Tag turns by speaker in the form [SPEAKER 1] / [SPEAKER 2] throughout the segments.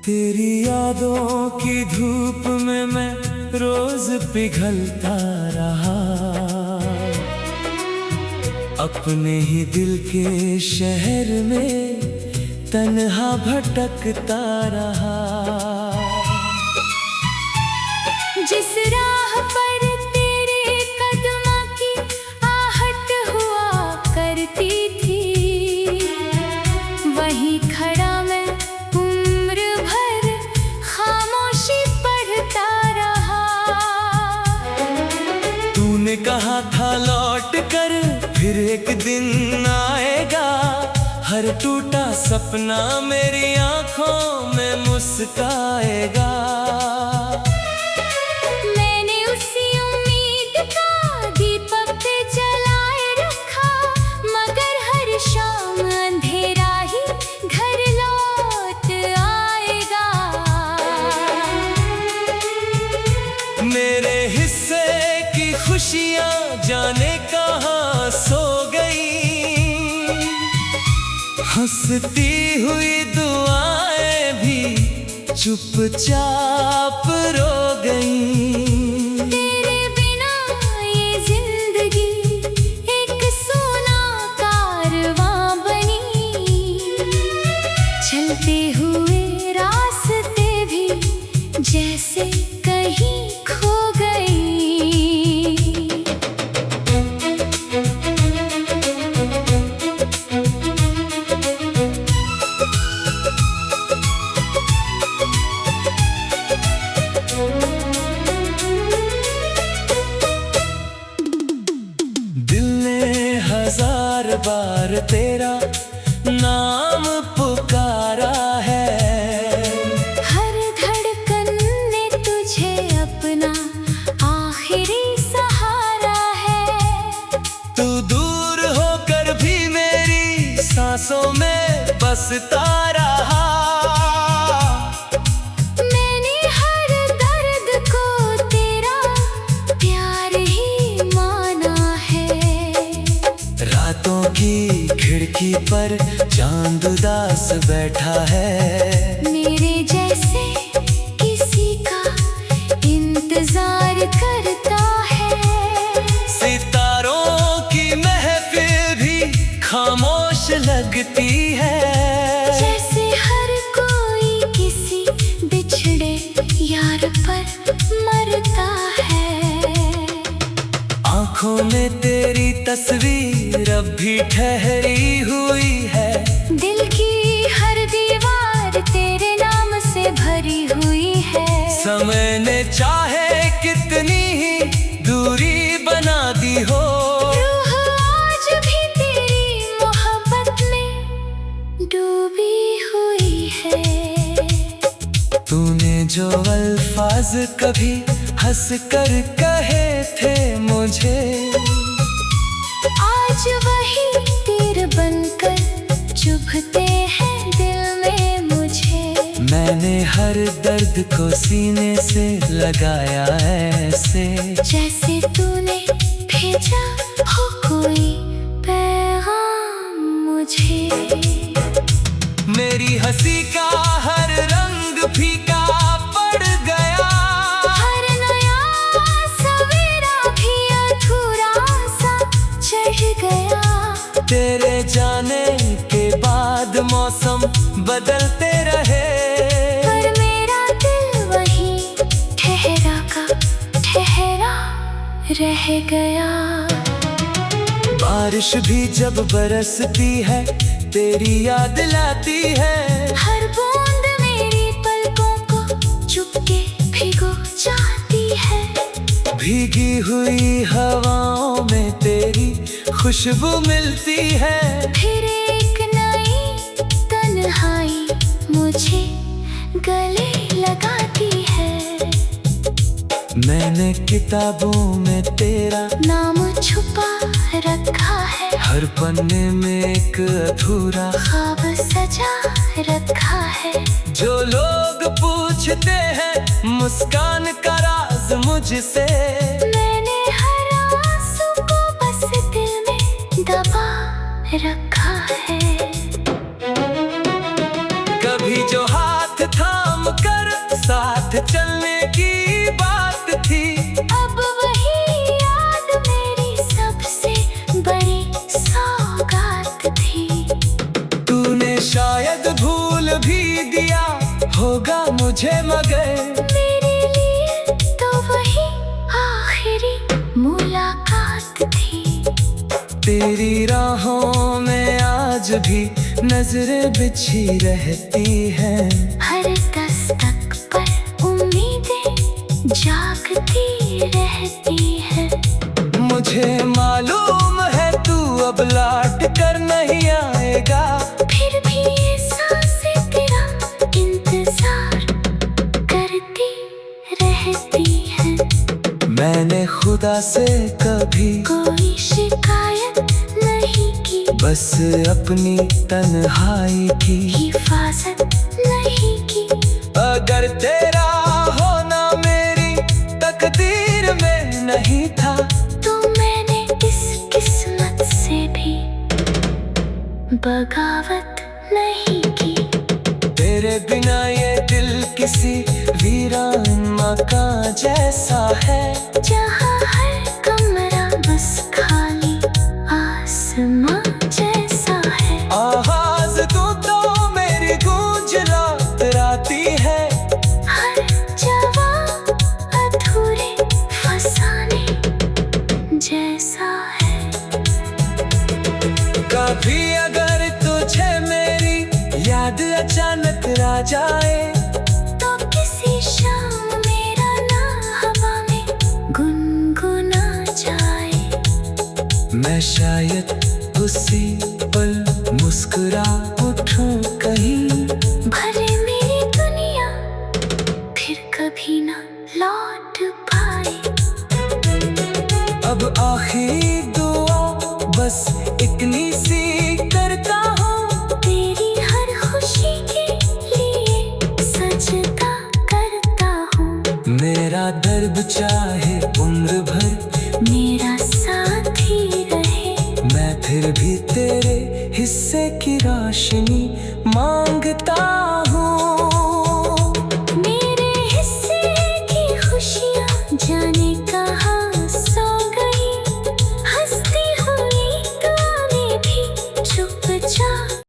[SPEAKER 1] तेरी यादों की धूप में मैं रोज पिघलता रहा, अपने ही दिल के शहर में तन्हा भटकता रहा।
[SPEAKER 2] जिस राह पर तेरे कदमों की आहट हुआ करती थी, वहीं खड़ा मैं उम्र भर खामोशी पढ़ता रहा।
[SPEAKER 1] तूने कहा था लौट कर फिर एक दिन आएगा, हर टूटा सपना मेरी आंखों में मुस्काएगा।
[SPEAKER 2] मैंने उसी उम्मीद का दीपक जलाए रखा, मगर हर शाम अंधेरा ही घर लौट आएगा।
[SPEAKER 1] मेरे हिस्से की खुशियां जाने कहाँ सो गई, हंसती हुई दुआएं भी चुपचाप रो गई।
[SPEAKER 2] तेरे बिना ये जिंदगी एक सोना कारवां बनी, चलते हुए रास्ते भी जैसे कहीं खो गई।
[SPEAKER 1] दिल ने 1000 बार तेरा नाम पुकारा है,
[SPEAKER 2] हर धड़कन ने तुझे अपना आखिरी सहारा है।
[SPEAKER 1] तू दूर होकर भी मेरी सांसों में बसता रहा।
[SPEAKER 2] मैंने हर दर्द को तेरा प्यार ही माना है।
[SPEAKER 1] रातों की खिड़की पर चांद उदास बैठा है,
[SPEAKER 2] मेरे जैसे किसी का इंतजार करता है।
[SPEAKER 1] सितारों की महफिल भी खामोश लगती है,
[SPEAKER 2] जैसे हर कोई किसी बिछड़े यार पर मरता है।
[SPEAKER 1] आंखों में तेरी तस्वीर अब भी ठहरी हुई है,
[SPEAKER 2] दिल की हर दीवार तेरे नाम से भरी हुई है।
[SPEAKER 1] समय ने चाहे कितनी ही दूरी बना दी हो,
[SPEAKER 2] रूह आज भी तेरी मोहब्बत में डूबी हुई है।
[SPEAKER 1] तूने जो अल्फाज कभी हंस कर कहे थे मुझे,
[SPEAKER 2] आज वही तीर बनकर चुभते हैं दिल में मुझे।
[SPEAKER 1] मैंने हर दर्द को सीने से लगाया ऐसे,
[SPEAKER 2] जैसे तूने भेजा हो कोई पैगाम मुझे।
[SPEAKER 1] मेरी हंसी का हर रंग फीका पड़ गया,
[SPEAKER 2] हर नया सवेरा भी अधूरा सा चढ़ गया।
[SPEAKER 1] तेरे जाने के बाद मौसम बदलते रहे,
[SPEAKER 2] पर मेरा दिल वही ठहरा का ठहरा रह गया।
[SPEAKER 1] बारिश भी जब बरसती है तेरी याद लाती है,
[SPEAKER 2] हर बूंद मेरी पलकों को चुपके भिगो जाती है।
[SPEAKER 1] भीगी हुई हवाओं में तेरी खुशबू मिलती है,
[SPEAKER 2] फिर एक नई तन्हाई मुझे गले लगाती है।
[SPEAKER 1] मैंने किताबों में तेरा
[SPEAKER 2] नाम छुपा रखा है,
[SPEAKER 1] हर पन्ने में एक अधूरा
[SPEAKER 2] ख्वाब सजा रखा है।
[SPEAKER 1] जो लोग पूछते हैं मुस्कान का राज मुझसे,
[SPEAKER 2] मैंने हर आंसू को बस दिल में दबा रखा है।
[SPEAKER 1] कभी जो हाथ थाम भी दिया होगा मुझे, मगर
[SPEAKER 2] मेरे लिए तो वही आखिरी मुलाकात थी।
[SPEAKER 1] तेरी राहों में आज भी नजरें बिछी रहती हैं।
[SPEAKER 2] हर दस्तक पर उम्मीदें जागती रहती हैं।
[SPEAKER 1] मुझे मालूम है तू अब लौट कर नहीं आएगा,
[SPEAKER 2] फिर भी ये सांसें तेरा इंतजार करती रहती हैं।
[SPEAKER 1] मैंने खुदा से कभी
[SPEAKER 2] कोई शिकायत नहीं की,
[SPEAKER 1] बस अपनी तन्हाई की
[SPEAKER 2] हिफाजत नहीं की।
[SPEAKER 1] अगर तेरा होना मेरी तकदीर में नहीं था,
[SPEAKER 2] तो मैंने इस किस्मत से भी बगावत नहीं की।
[SPEAKER 1] तेरे बिना ये दिल किसी वीरान मकान जैसा है,
[SPEAKER 2] जहाँ हर कमरा बस खाली आसमां जैसा है।
[SPEAKER 1] आवाज तू तो मेरी गूंज लाती है।
[SPEAKER 2] हर जवाब अधूरे फसाने जैसा है।
[SPEAKER 1] कभी अगर तुझे मेरी याद अचानक आ जाए,
[SPEAKER 2] तो किसी शाम मेरा नाम हवा में गुनगुना जाए।
[SPEAKER 1] मैं शायद उसी पल मुस्कुरा उठूं कहीं,
[SPEAKER 2] भले मेरी दुनिया फिर कभी ना लौट पाए।
[SPEAKER 1] अब आखिरी दुआ बस इतनी सी करता हूँ,
[SPEAKER 2] तेरी हर खुशी के लिए सजदा करता हूँ।
[SPEAKER 1] मेरा दर्द चाहे उम्र भर
[SPEAKER 2] मेरा साथी रहे,
[SPEAKER 1] मैं फिर भी तेरे हिस्से की रोशनी मांगता हूँ।
[SPEAKER 2] मेरे हिस्से की खुशियाँ जाने कहाँ सो गई। हंसती हुई दुआएं भी चुपचाप।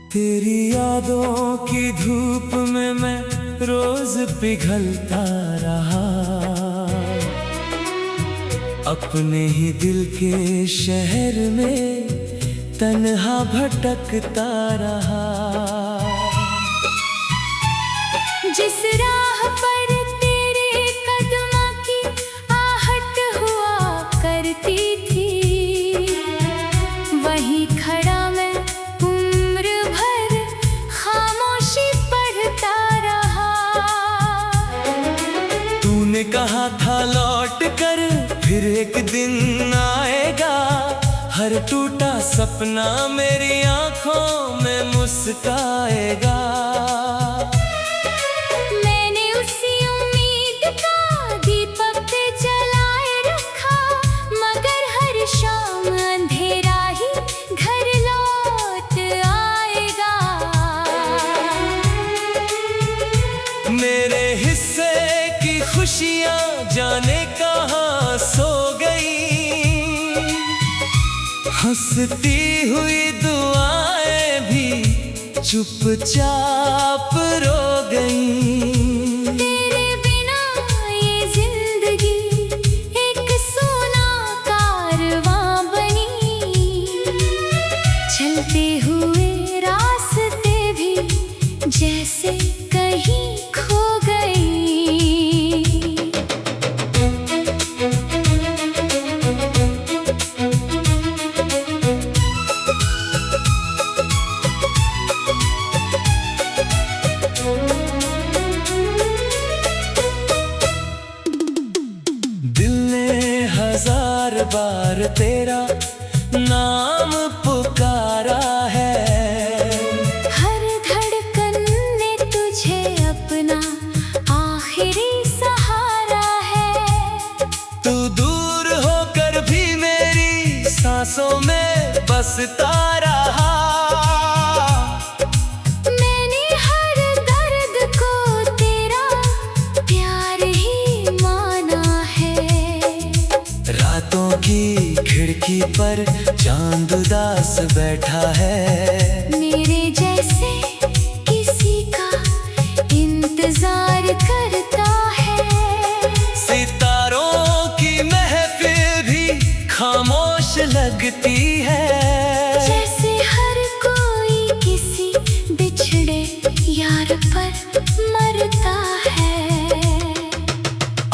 [SPEAKER 1] तेरी यादों की धूप में मैं रोज पिघलता रहा, अपने ही दिल के शहर में तन्हा भटकता रहा।
[SPEAKER 2] जिस राह पर तेरे कदमों की आहट हुआ करती थी, वहीं खड़ा मैं उम्र भर खामोशी पढ़ता रहा।
[SPEAKER 1] तूने कहा था लौट कर फिर एक दिन आएगा, हर टूटा सपना मेरी आंखों में मुस्काएगा।
[SPEAKER 2] मैंने उसी उम्मीद का दीपक जलाए रखा, मगर हर शाम अंधेरा ही घर लौट आएगा।
[SPEAKER 1] मेरे हिस्से की खुशियाँ जाने कहाँ सो गई, हंसती हुई दुआएं भी चुपचाप रो गई।
[SPEAKER 2] तेरे बिना ये जिंदगी एक सूना कारवां बनी, चलते हुए रास्ते भी जैसे कहीं खो गई।
[SPEAKER 1] दिल ने हजार बार तेरा नाम पुकारा है,
[SPEAKER 2] हर धड़कन ने तुझे अपना आखिरी सहारा है।
[SPEAKER 1] तू दूर होकर भी मेरी सांसों में बसता रहा। खिड़की पर चांद उदास बैठा है।
[SPEAKER 2] मेरे जैसे किसी का इंतजार करता है।
[SPEAKER 1] सितारों की महफिल भी खामोश लगती है।
[SPEAKER 2] जैसे हर कोई किसी बिछड़े यार पर मरता है।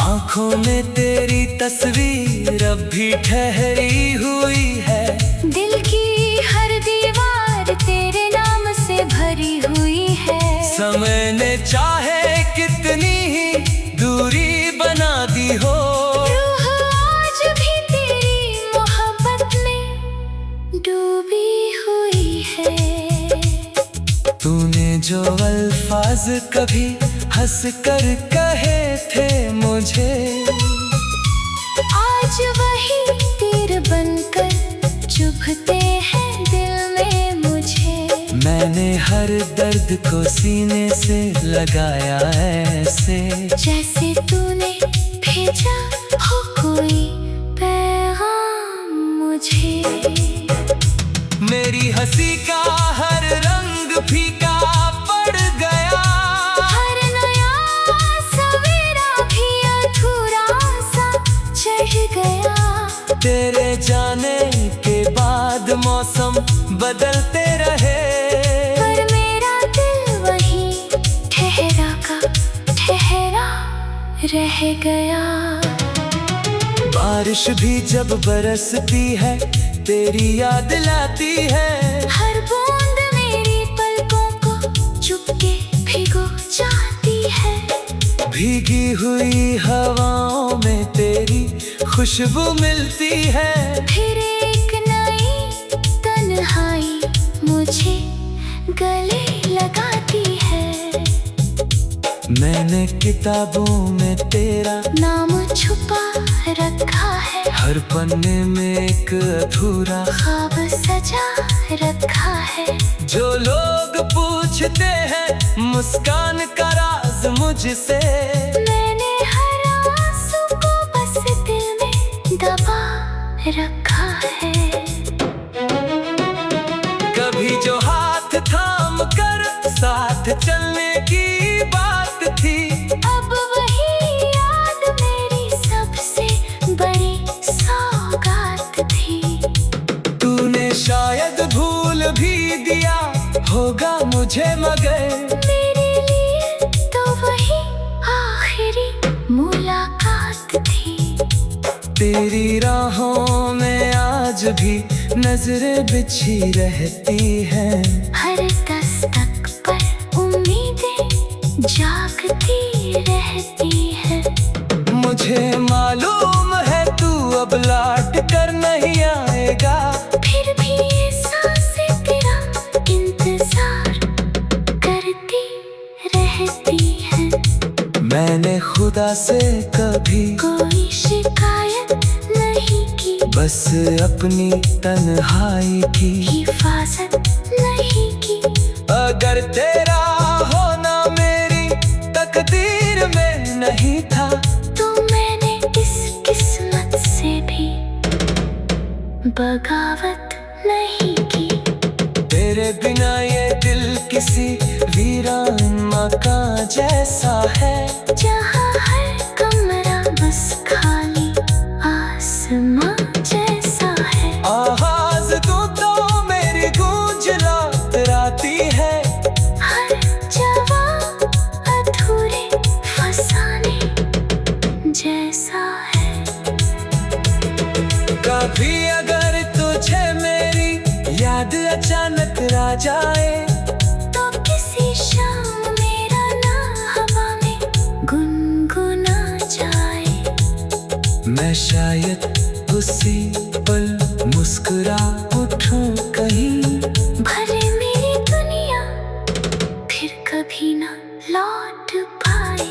[SPEAKER 1] आँखों में तेरी तस्वीर अब भी ठहरी हुई है।
[SPEAKER 2] दिल की हर दीवार तेरे नाम से भरी हुई है।
[SPEAKER 1] समय ने चाहे कितनी ही दूरी बना दी हो,
[SPEAKER 2] रूह आज भी तेरी मोहब्बत में डूबी हुई है।
[SPEAKER 1] तूने जो अल्फाज कभी हंस कर कहे थे मुझे,
[SPEAKER 2] आज वही तीर बनकर चुभते हैं दिल में मुझे।
[SPEAKER 1] मैंने हर दर्द को सीने से लगाया ऐसे,
[SPEAKER 2] जैसे तूने भेजा हो कोई पैगाम मुझे।
[SPEAKER 1] मेरी हंसी का हर रंग फीका पड़ गया।
[SPEAKER 2] हर नया सवेरा भी अधूरा सा चढ़ गया।
[SPEAKER 1] तेरे जाने के बाद मौसम बदलते रहे,
[SPEAKER 2] पर मेरा दिल वही ठहरा का ठहरा रह गया।
[SPEAKER 1] बारिश भी जब बरसती है तेरी याद लाती है।
[SPEAKER 2] हर बूंद मेरी पलकों को चुपके भिगो जाती है।
[SPEAKER 1] भीगी हुई हवाओं में तेरी खुशबू मिलती है।
[SPEAKER 2] फिर एक नई तन्हाई मुझे गले लगाती है।
[SPEAKER 1] मैंने किताबों में तेरा
[SPEAKER 2] नाम छुपा रखा है।
[SPEAKER 1] हर पन्ने में एक अधूरा
[SPEAKER 2] ख्वाब सजा रखा है।
[SPEAKER 1] जो लोग पूछते हैं मुस्कान का राज मुझसे,
[SPEAKER 2] मैंने हर आंसू को बस दिल में दबा रखा है।
[SPEAKER 1] कभी जो हाथ थाम कर साथ चलने की बात थी,
[SPEAKER 2] अब वही याद मेरी सबसे बड़ी सौगात थी।
[SPEAKER 1] तूने शायद भूल भी दिया होगा मुझे, मगर
[SPEAKER 2] मेरे लिए तो वही आखिरी मुलाकात थी।
[SPEAKER 1] तेरी राहों में आज भी नजरें बिछी रहती हैं।
[SPEAKER 2] हर दस्तक पर उम्मीदें जागती रहती है।
[SPEAKER 1] मुझे मालूम है तू अब लौट कर नहीं आएगा,
[SPEAKER 2] फिर भी ये सांसें तेरा इंतजार करती रहती है।
[SPEAKER 1] मैंने खुदा से कभी
[SPEAKER 2] कोई शिकायत नहीं की,
[SPEAKER 1] बस अपनी तन्हाई की
[SPEAKER 2] हिफाजत नहीं की।
[SPEAKER 1] अगर तेरा होना मेरी तकदीर में नहीं था,
[SPEAKER 2] तो मैंने इस किस्मत से भी बगावत नहीं की।
[SPEAKER 1] तेरे बिना ये दिल किसी वीरान मकान जैसा है,
[SPEAKER 2] जहाँ हर कमरा बस खाली आसमां जैसा है।
[SPEAKER 1] आवाज तू तो मेरी गूंज लाती है।
[SPEAKER 2] हर जवाब अधूरे फसाने जैसा है।
[SPEAKER 1] कभी अगर तुझे मेरी याद अचानक आ जाए,
[SPEAKER 2] तो किसी शाम मेरा नाम हवा में गुनगुना जाए।
[SPEAKER 1] मैं शायद उसी पल मुस्कुरा उठूं कहीं,
[SPEAKER 2] भले मेरी दुनिया फिर कभी ना लौट पाए।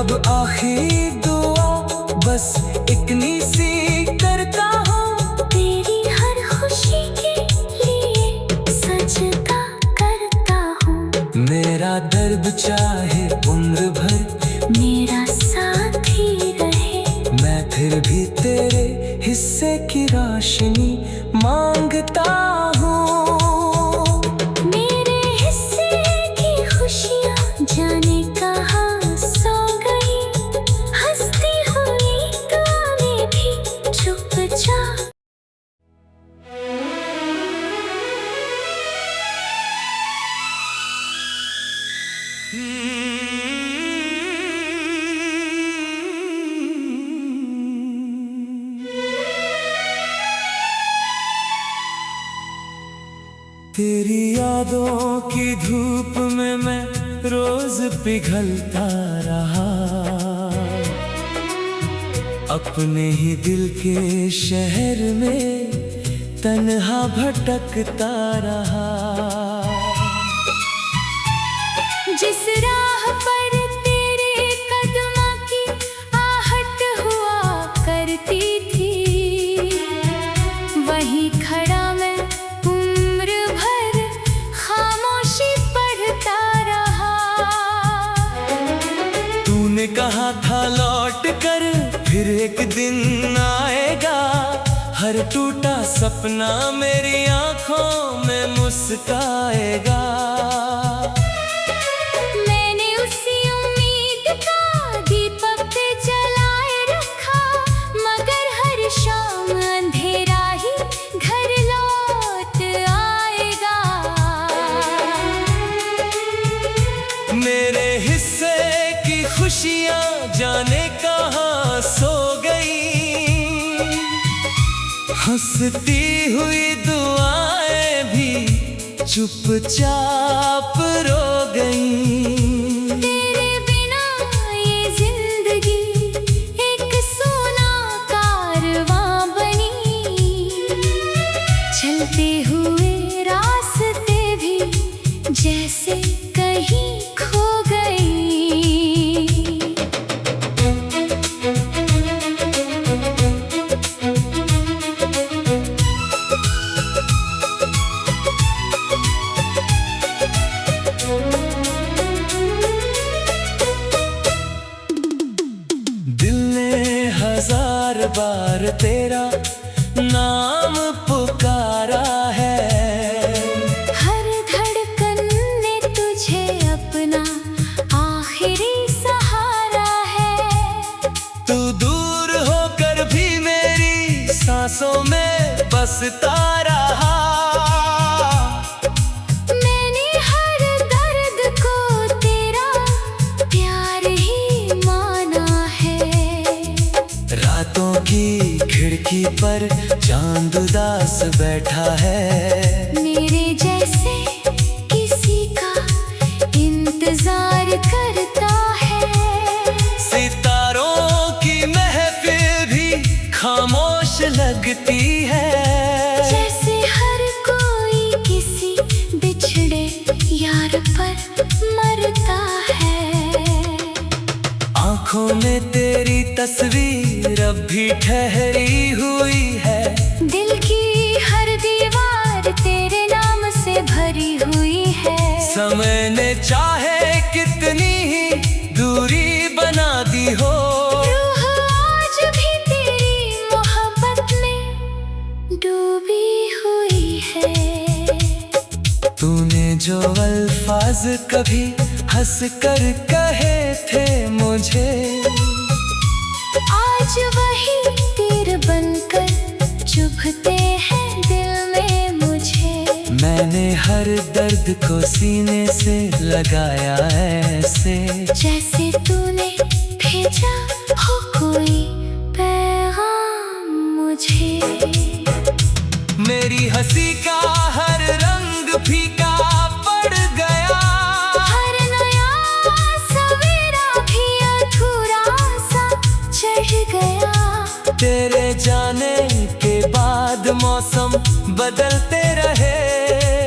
[SPEAKER 1] अब आखिरी दुआ बस इतनी सी करता हूँ,
[SPEAKER 2] तेरी हर खुशी के लिए सजदा करता हूँ।
[SPEAKER 1] मेरा दर्द चाहे उम्र भर
[SPEAKER 2] मेरा साथ ही रहे,
[SPEAKER 1] मैं फिर भी तेरे हिस्से मांगता हूँ।
[SPEAKER 2] मेरे हिस्से की खुशियाँ जाने कहाँ सो गई, हंसती हुई दुआएं भी चुपचाप।
[SPEAKER 1] तेरी यादों की धूप में मैं रोज पिघलता रहा, अपने ही दिल के शहर में तन्हा भटकता रहा।
[SPEAKER 2] जिस राह पर तेरे कदमों की आहट हुआ करती थी, वहीं खड़ा मैं उम्र भर खामोशी पढ़ता रहा।
[SPEAKER 1] तूने कहा था लौट कर फिर एक दिन आएगा, हर टूटा सपना मेरी आंखों में मुस्काएगा।
[SPEAKER 2] मैंने उसी उम्मीद का दीपक जलाए रखा, मगर हर शाम अंधेरा ही घर लौट आएगा।
[SPEAKER 1] मेरे हिस्से की खुशियाँ जाने कहाँ सो गई, हंसती हुई दुआएं भी चुपचाप रो गई।
[SPEAKER 2] तेरे बिना ये जिंदगी एक सूना कारवां बनी, चलते हुए रास्ते भी जैसे कहीं खो गई।
[SPEAKER 1] दिल ने हजार बार तेरा नाम पुकारा है,
[SPEAKER 2] हर धड़कन ने तुझे अपना आखिरी सहारा है।
[SPEAKER 1] तू दूर होकर भी मेरी सांसों में बसता रहा।
[SPEAKER 2] मैंने हर दर्द को तेरा प्यार ही माना है।
[SPEAKER 1] रातों की खिड़की पर चांद उदास बैठा है,
[SPEAKER 2] मेरे जैसे किसी का इंतजार करता है।
[SPEAKER 1] सितारों की महफिल भी खामोश लगती है,
[SPEAKER 2] जैसे हर कोई किसी बिछड़े यार पर मरता है।
[SPEAKER 1] आँखों में तेरी तस्वीर अब भी ठहरी हुई है,
[SPEAKER 2] दिल की हर दीवार तेरे नाम से भरी हुई है।
[SPEAKER 1] समय ने चाहे कितनी ही दूरी बना दी हो,
[SPEAKER 2] रूह आज भी तेरी मोहब्बत में डूबी हुई है।
[SPEAKER 1] तूने जो अल्फाज कभी हंस कर कहे थे मुझे,
[SPEAKER 2] आज वही तीर बनकर चुभते हैं दिल में मुझे।
[SPEAKER 1] मैंने हर दर्द को सीने से लगाया ऐसे,
[SPEAKER 2] जैसे तूने भेजा हो कोई पैगाम मुझे।
[SPEAKER 1] मेरी हंसी का हर रंग फीका पड़ गया,
[SPEAKER 2] हर नया सवेरा भी अधूरा सा चढ़ गया।
[SPEAKER 1] तेरे जाने के बाद मौसम बदलते रहे,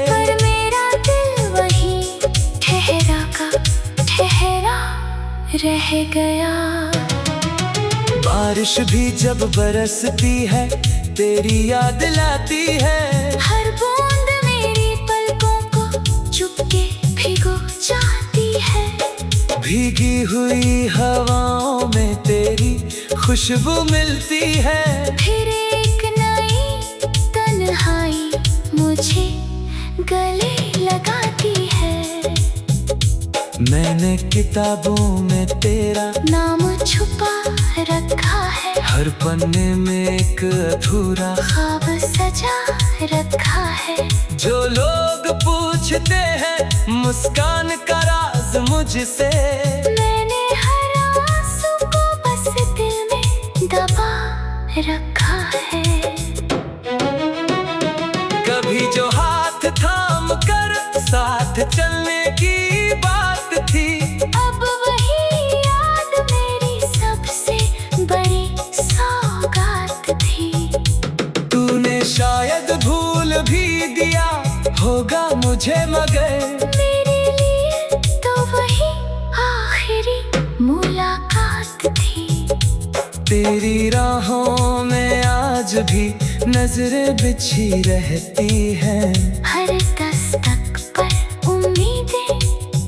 [SPEAKER 2] पर मेरा दिल वही ठहरा का ठहरा रह गया।
[SPEAKER 1] बारिश भी जब बरसती है तेरी याद लाती है,
[SPEAKER 2] हर बूंद मेरी पलकों को चुपके भिगो जाती है।
[SPEAKER 1] भीगी हुई हवाओं में तेरी खुशबू मिलती है।
[SPEAKER 2] फिर एक नई मुझे गले लगाती है।
[SPEAKER 1] मैंने किताबों में तेरा
[SPEAKER 2] नाम छुपा रखा है।
[SPEAKER 1] हर पन्ने में एक अधूरा
[SPEAKER 2] ख्वाब सजा रखा है।
[SPEAKER 1] जो लोग पूछते हैं मुस्कान का राज मुझसे,
[SPEAKER 2] मैंने हर आंसू को बस दिल में दबा रखा है।
[SPEAKER 1] कभी जो हाथ थाम कर साथ चलने की बात थी,
[SPEAKER 2] अब वही याद मेरी सबसे बड़ी सौगात थी।
[SPEAKER 1] तूने शायद भूल भी दिया होगा मुझे, मगर
[SPEAKER 2] मेरे लिए तो वही आखिरी मुलाकात थी।
[SPEAKER 1] तेरी राहों में आज भी नजरें बिछी रहती हैं।
[SPEAKER 2] हर दस्तक पर उम्मीदें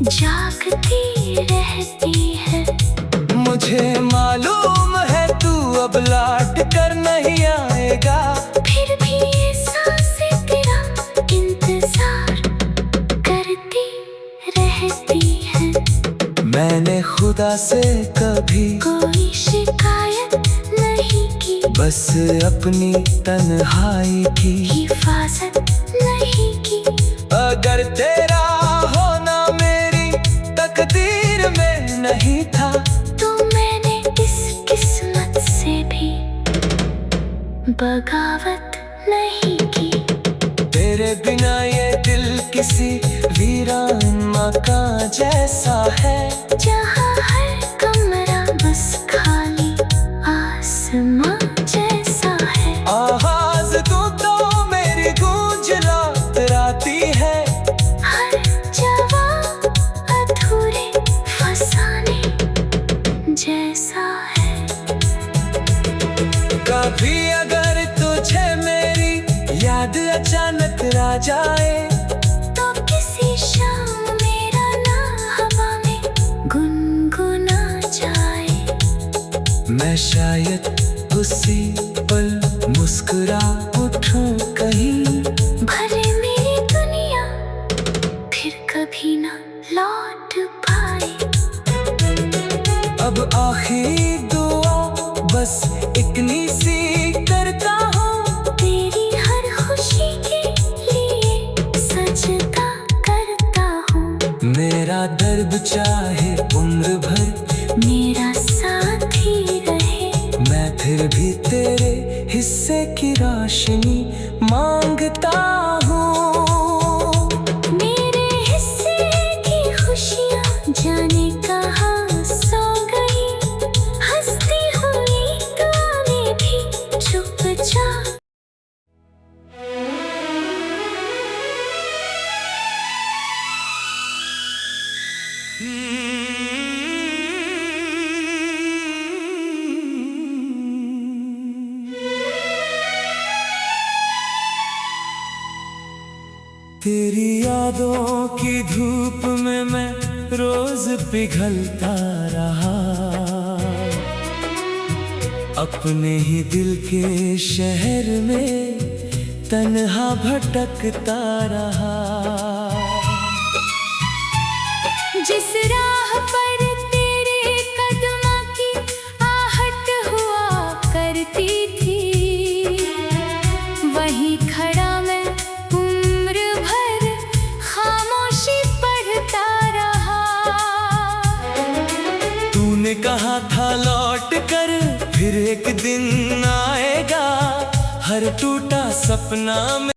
[SPEAKER 2] जागती रहती है।
[SPEAKER 1] मुझे मालूम है तू अब लौट कर नहीं आएगा,
[SPEAKER 2] फिर भी ये सांसें तेरा इंतजार करती रहती है।
[SPEAKER 1] मैंने खुदा से कभी
[SPEAKER 2] कोई शिकायत नहीं की,
[SPEAKER 1] बस अपनी तन्हाई की
[SPEAKER 2] हिफाजत नहीं की।
[SPEAKER 1] अगर तेरा होना मेरी तकदीर में नहीं था,
[SPEAKER 2] तो मैंने इस किस्मत से भी बगावत नहीं की।
[SPEAKER 1] तेरे बिना ये दिल किसी वीरान मकान जैसा है,
[SPEAKER 2] जहाँ हर कमरा बस खाली आसमां जैसा है।
[SPEAKER 1] आवाज तू तो मेरी गूंज लाती है।
[SPEAKER 2] हर जवाब अधूरे फसाने जैसा है।
[SPEAKER 1] कभी अगर तुझे मेरी याद अचानक आ जाए,
[SPEAKER 2] तो किसी शाम मेरा नाम हवा में गुनगुना जाए।
[SPEAKER 1] मैं शायद उसी पल मुस्कुरा उठूं कहीं,
[SPEAKER 2] भले मेरी दुनिया फिर कभी ना लौट पाए।
[SPEAKER 1] अब आखिरी दुआ बस इतनी सी करता हूँ,
[SPEAKER 2] तेरी हर खुशी के लिए सजदा करता हूँ।
[SPEAKER 1] मेरा दर्द चाहे उम्र भर
[SPEAKER 2] मेरा साथ ही रहे,
[SPEAKER 1] मैं फिर भी तेरे हिस्से की रोशनी मांगता हूँ।
[SPEAKER 2] मेरे हिस्से की खुशियाँ जाने कहाँ सो गई। हंसती हुई दुआएं भी चुपचाप।
[SPEAKER 1] तेरी यादों की धूप में मैं रोज पिघलता रहा, अपने ही दिल के शहर में तन्हा भटकता रहा।
[SPEAKER 2] जिस राह पर तेरे कदमों की आहट हुआ करती थी, वहीं खड़ा मैं उम्र भर खामोशी पढ़ता रहा।
[SPEAKER 1] तूने कहा था लौट कर फिर एक दिन आएगा, हर टूटा सपना में